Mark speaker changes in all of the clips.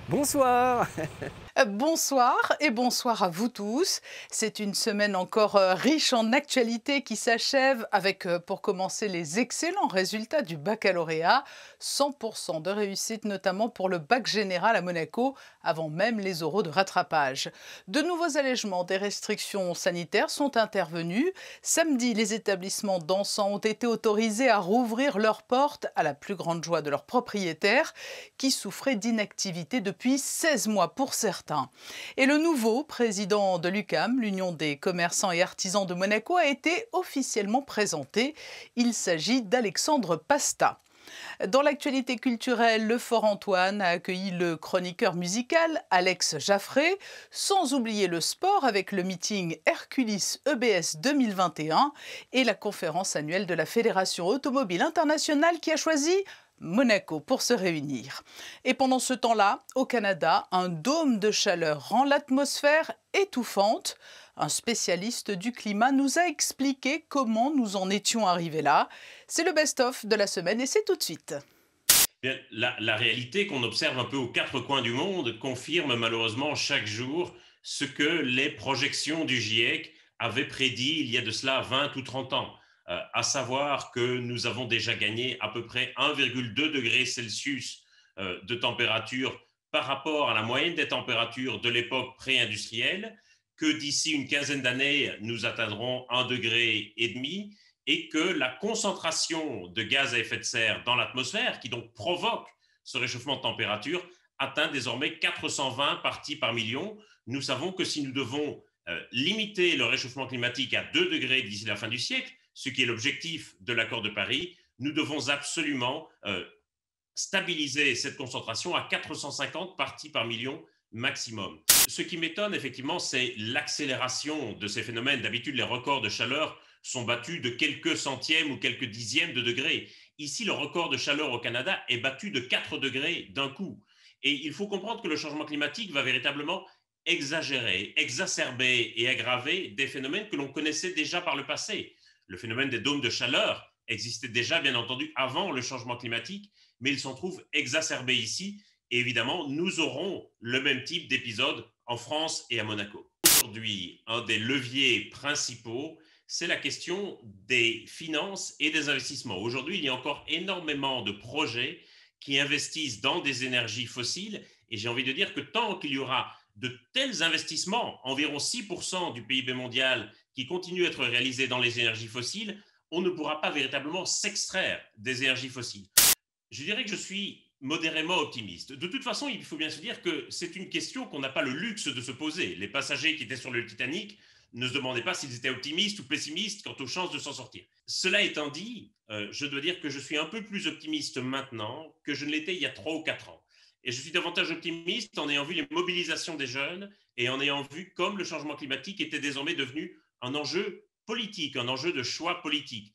Speaker 1: Bonsoir.
Speaker 2: Bonsoir et bonsoir à vous tous. C'est une semaine encore riche en actualités qui s'achève avec, pour commencer, les excellents résultats du baccalauréat. 100% de réussite notamment pour le bac général à Monaco, avant même les oraux de rattrapage. De nouveaux allègements des restrictions sanitaires sont intervenus. Samedi, les établissements dansants ont été autorisés à rouvrir leurs portes à la plus grande joie de leurs propriétaires qui souffraient d'inactivité depuis 16 mois pour certains. Et le nouveau président de l'UQAM, l'Union des commerçants et artisans de Monaco, a été officiellement présenté. Il s'agit d'Alexandre Pasta. Dans l'actualité culturelle, le Fort Antoine a accueilli le chroniqueur musical Alex Jaffré, sans oublier le sport avec le meeting Herculis EBS 2021 et la conférence annuelle de la Fédération automobile internationale qui a choisi Monaco pour se réunir. Et pendant ce temps-là, au Canada, un dôme de chaleur rend l'atmosphère étouffante. Un spécialiste du climat nous a expliqué comment nous en étions arrivés là. C'est le best-of de la semaine et c'est tout de suite.
Speaker 3: Bien, la réalité qu'on observe un peu aux quatre coins du monde confirme malheureusement chaque jour ce que les projections du GIEC avaient prédit il y a de cela 20 ou 30 ans. À savoir que nous avons déjà gagné à peu près 1,2 degré Celsius de température par rapport à la moyenne des températures de l'époque pré-industrielle, que d'ici une quinzaine d'années, nous atteindrons 1,5 degré et que la concentration de gaz à effet de serre dans l'atmosphère, qui donc provoque ce réchauffement de température, atteint désormais 420 parties par million. Nous savons que si nous devons limiter le réchauffement climatique à 2 degrés d'ici la fin du siècle, ce qui est l'objectif de l'accord de Paris, nous devons absolument stabiliser cette concentration à 450 parties par million maximum. Ce qui m'étonne effectivement, c'est l'accélération de ces phénomènes. D'habitude, les records de chaleur sont battus de quelques centièmes ou quelques dixièmes de degrés. Ici, le record de chaleur au Canada est battu de 4 degrés d'un coup. Et il faut comprendre que le changement climatique va véritablement exagérer, exacerber et aggraver des phénomènes que l'on connaissait déjà par le passé. Le phénomène des dômes de chaleur existait déjà, bien entendu, avant le changement climatique, mais il s'en trouve exacerbé ici. Et évidemment, nous aurons le même type d'épisode en France et à Monaco. Aujourd'hui, un des leviers principaux, c'est la question des finances et des investissements. Aujourd'hui, il y a encore énormément de projets qui investissent dans des énergies fossiles. Et j'ai envie de dire que tant qu'il y aura de tels investissements, environ 6% du PIB mondial qui continue à être réalisé dans les énergies fossiles, on ne pourra pas véritablement s'extraire des énergies fossiles. Je dirais que je suis modérément optimiste. De toute façon, il faut bien se dire que c'est une question qu'on n'a pas le luxe de se poser. Les passagers qui étaient sur le Titanic ne se demandaient pas s'ils étaient optimistes ou pessimistes quant aux chances de s'en sortir. Cela étant dit, je dois dire que je suis un peu plus optimiste maintenant que je ne l'étais il y a 3 ou 4 ans. Et je suis davantage optimiste en ayant vu les mobilisations des jeunes et en ayant vu comme le changement climatique était désormais devenu un enjeu politique, un enjeu de choix politique.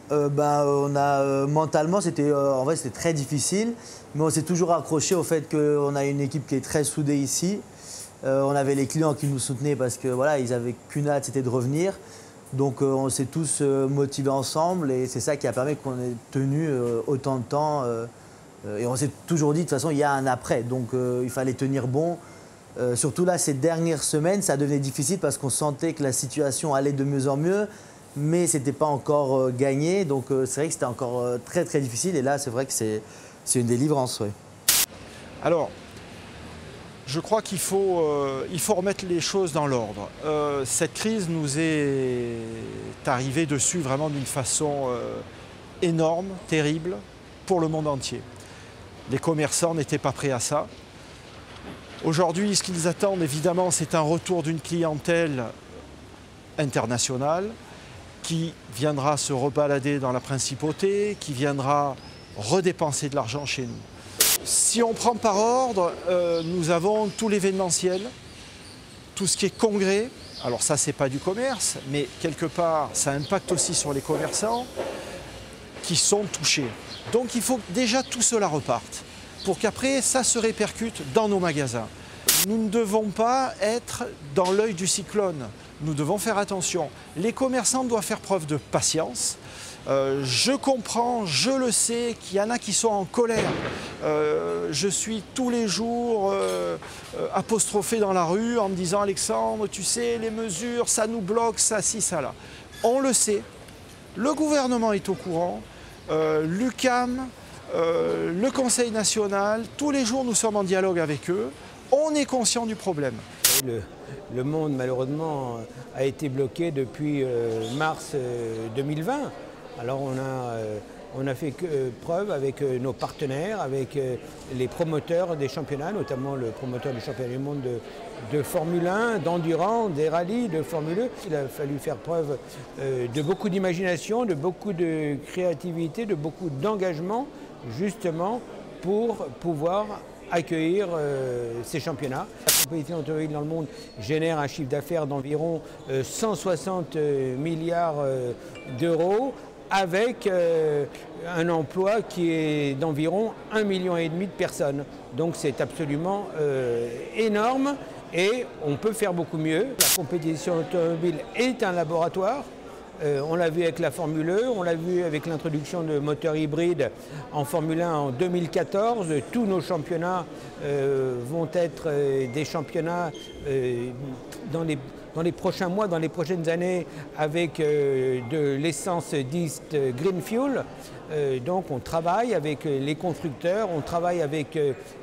Speaker 4: Mentalement, en vrai, c'était très difficile, mais on s'est toujours accroché au fait qu'on a une équipe qui est très soudée ici. On avait les clients qui nous soutenaient parce que voilà, ils avaient qu'une hâte, c'était de revenir. Donc on s'est tous motivés ensemble et c'est ça qui a permis qu'on ait tenu autant de temps. Et on s'est toujours dit, de toute façon, il y a un après, donc il fallait tenir bon. Surtout là, ces dernières semaines, ça devenait difficile parce qu'on sentait que la situation allait de mieux en mieux, mais ce n'était pas encore gagné. Donc c'est vrai que c'était encore très très difficile. Et là, c'est vrai que c'est une délivrance. Ouais.
Speaker 5: Alors, je crois qu'il faut remettre les choses dans l'ordre. Cette crise nous est arrivée dessus vraiment d'une façon énorme, terrible, pour le monde entier. Les commerçants n'étaient pas prêts à ça. Aujourd'hui, ce qu'ils attendent, évidemment, c'est un retour d'une clientèle internationale qui viendra se rebalader dans la principauté, qui viendra redépenser de l'argent chez nous. Si on prend par ordre, nous avons tout l'événementiel, tout ce qui est congrès. Alors ça, c'est pas du commerce, mais quelque part, ça impacte aussi sur les commerçants qui sont touchés. Donc il faut que déjà tout cela reparte pour qu'après ça se répercute dans nos magasins. Nous ne devons pas être dans l'œil du cyclone, nous devons faire attention. Les commerçants doivent faire preuve de patience Je comprends, je le sais, qu'il y en a qui sont en colère. Je suis tous les jours apostrophé dans la rue en me disant « Alexandre, tu sais, les mesures, ça nous bloque, ça, ci, ça, là ». On le sait, le gouvernement est au courant, l'UQAM, le Conseil national, tous les jours nous sommes en dialogue avec eux, on est conscient du problème.
Speaker 1: Le monde, malheureusement, a été bloqué depuis mars 2020. Alors on a fait preuve avec nos partenaires, avec les promoteurs des championnats, notamment le promoteur du championnat du monde de Formule 1, d'endurance, des rallyes, de Formule 2. Il a fallu faire preuve de beaucoup d'imagination, de beaucoup de créativité, de beaucoup d'engagement, justement pour pouvoir accueillir ces championnats. La compétition automobile dans le monde génère un chiffre d'affaires d'environ 160 milliards d'euros, avec un emploi qui est d'environ 1,5 million de personnes. Donc c'est absolument énorme et on peut faire beaucoup mieux. La compétition automobile est un laboratoire. On l'a vu avec la Formule 1, on l'a vu avec l'introduction de moteurs hybrides en Formule 1 en 2014. Tous nos championnats vont être des championnats dans les prochains mois, dans les prochaines années, avec de l'essence dite Green Fuel. Donc on travaille avec les constructeurs, on travaille avec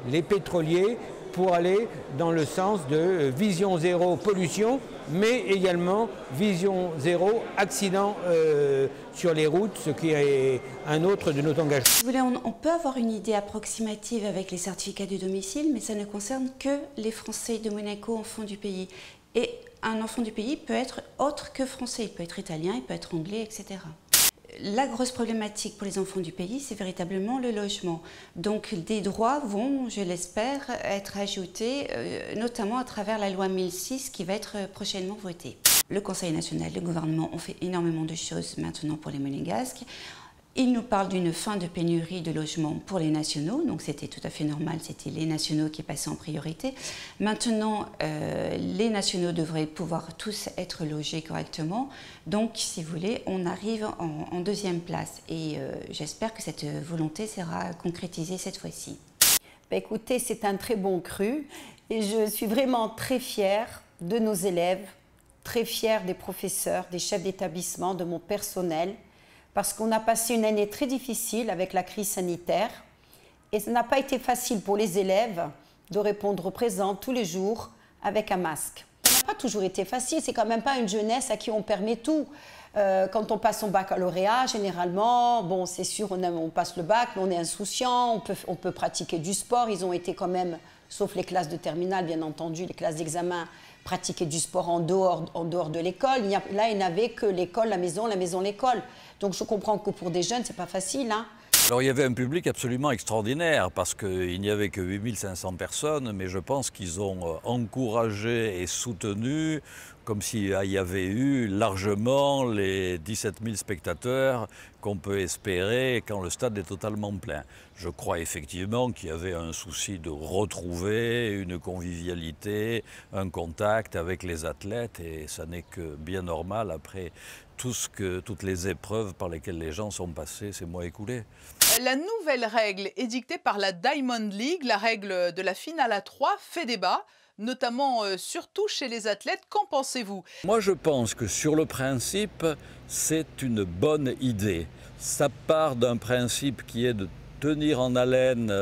Speaker 1: les pétroliers pour aller dans le sens de vision zéro pollution, mais également vision zéro accident sur les routes, ce qui est un autre de nos engagements.
Speaker 6: Si vous voulez, on peut avoir une idée approximative avec les certificats de domicile, mais ça ne concerne que les Français de Monaco, enfants du pays. Et un enfant du pays peut être autre que français, il peut être italien, il peut être anglais, etc. La grosse problématique pour les enfants du pays, c'est véritablement le logement. Donc des droits vont, je l'espère, être ajoutés, notamment à travers la loi 1006 qui va être prochainement votée. Le Conseil national, le gouvernement ont fait énormément de choses maintenant pour les Monégasques. Il nous parle d'une fin de pénurie de logements pour les nationaux, donc c'était tout à fait normal, c'était les nationaux qui passaient en priorité. Maintenant, les nationaux devraient pouvoir tous être logés correctement, donc si vous voulez, on arrive en deuxième place et j'espère que cette volonté sera concrétisée cette fois-ci.
Speaker 7: Écoutez, c'est un très bon cru et je suis vraiment très fière de nos élèves, très fière des professeurs, des chefs d'établissement, de mon personnel, parce qu'on a passé une année très difficile avec la crise sanitaire et ça n'a pas été facile pour les élèves de répondre présent tous les jours avec un masque. Ça n'a pas toujours été facile, c'est quand même pas une jeunesse à qui on permet tout. Quand on passe son baccalauréat, généralement, bon, c'est sûr, on passe le bac, mais on est insouciant, on peut pratiquer du sport. Ils ont été quand même, sauf les classes de terminale, bien entendu, les classes d'examen, pratiquer du sport en dehors de l'école. Là, il n'avait que l'école, la maison, l'école. Donc je comprends que pour des jeunes, c'est pas facile, hein.
Speaker 8: Alors il y avait un public absolument extraordinaire parce qu'il n'y avait que 8500 personnes, mais je pense qu'ils ont encouragé et soutenu comme s'il y avait eu largement les 17 000 spectateurs qu'on peut espérer quand le stade est totalement plein. Je crois effectivement qu'il y avait un souci de retrouver une convivialité, un contact avec les athlètes et ça n'est que bien normal après toutes les épreuves par lesquelles les gens sont passés ces mois écoulés.
Speaker 2: La nouvelle règle édictée par la Diamond League, la règle de la finale à 3, fait débat, notamment surtout chez les athlètes. Qu'en pensez-vous?
Speaker 8: Moi je pense que sur le principe, c'est une bonne idée. Ça part d'un principe qui est de tenir en haleine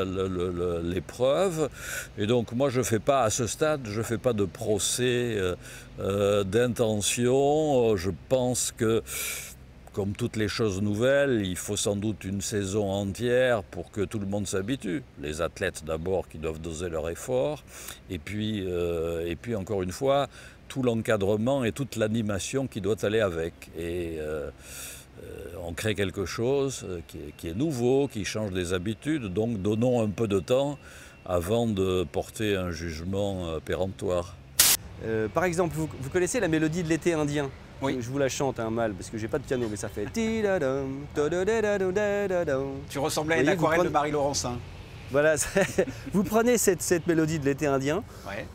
Speaker 8: l'épreuve. Et donc moi je fais pas, à ce stade, je ne fais pas de procès d'intention. Je pense que, comme toutes les choses nouvelles, il faut sans doute une saison entière pour que tout le monde s'habitue. Les athlètes d'abord qui doivent doser leur effort. Et puis encore une fois, tout l'encadrement et toute l'animation qui doit aller avec. Et on crée quelque chose qui est nouveau, qui change des habitudes, donc donnons un peu de temps avant de porter un jugement péremptoire.
Speaker 9: Par exemple, vous connaissez la mélodie de l'été indien? Oui. Je vous la chante mal parce que j'ai pas de piano, mais ça fait.
Speaker 10: Tu ressemblais à une aquarelle de Marie Laurencin.
Speaker 9: Voilà, vous prenez cette mélodie de l'été indien.
Speaker 10: Ouais.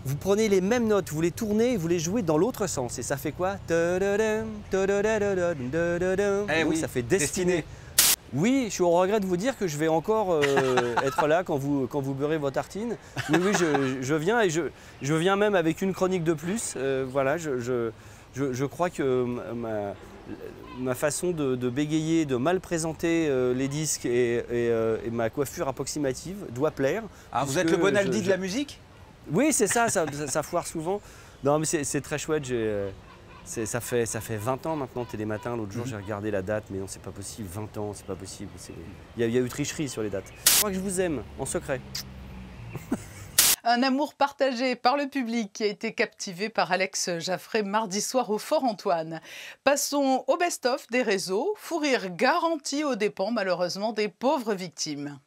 Speaker 9: vous prenez les mêmes notes, vous les tournez et vous les jouez dans l'autre sens. Et ça fait quoi? Oui, ça fait destinée. Oui, je suis au regret de vous dire que je vais encore être là quand vous beurrez vos tartines. Oui, oui, je viens et je viens même avec une chronique de plus. Voilà, je crois que ma façon de bégayer, de mal présenter les disques et ma coiffure approximative doit plaire.
Speaker 10: Ah, vous êtes le Bonaldi de la musique?
Speaker 9: Oui, c'est ça, ça foire souvent. Non, mais c'est très chouette. Ça fait 20 ans maintenant, Télématin. L'autre jour, j'ai regardé la date, mais non, c'est pas possible. 20 ans, c'est pas possible. Il y a eu tricherie sur les dates. Je crois que je vous aime, en secret.
Speaker 2: Un amour partagé par le public qui a été captivé par Alex Jaffray mardi soir au Fort Antoine. Passons au best-of des réseaux. Fou rire garanti aux dépens, malheureusement, des pauvres victimes.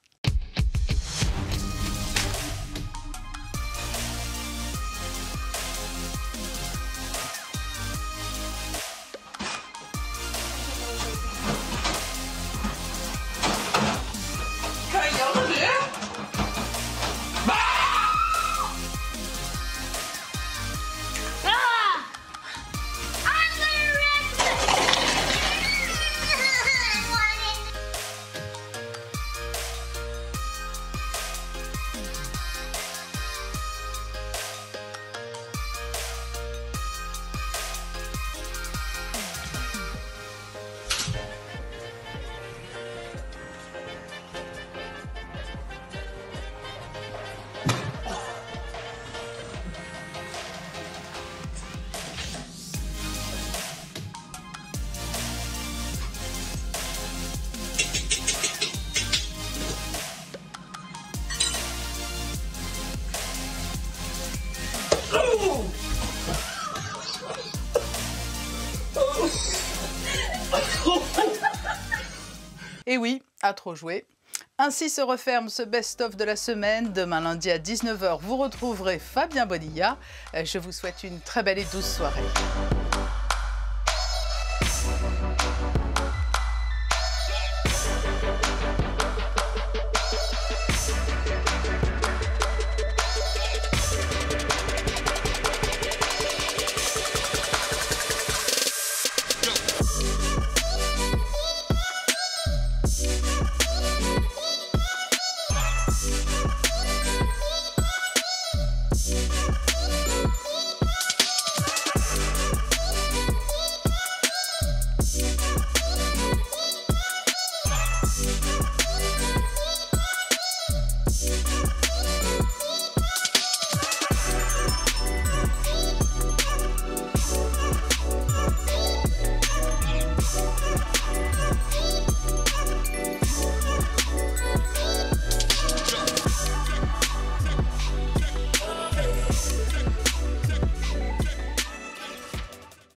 Speaker 2: Et oui, à trop jouer. Ainsi se referme ce best-of de la semaine. Demain lundi à 19 h, vous retrouverez Fabien Bonilla. Je vous souhaite une très belle et douce soirée.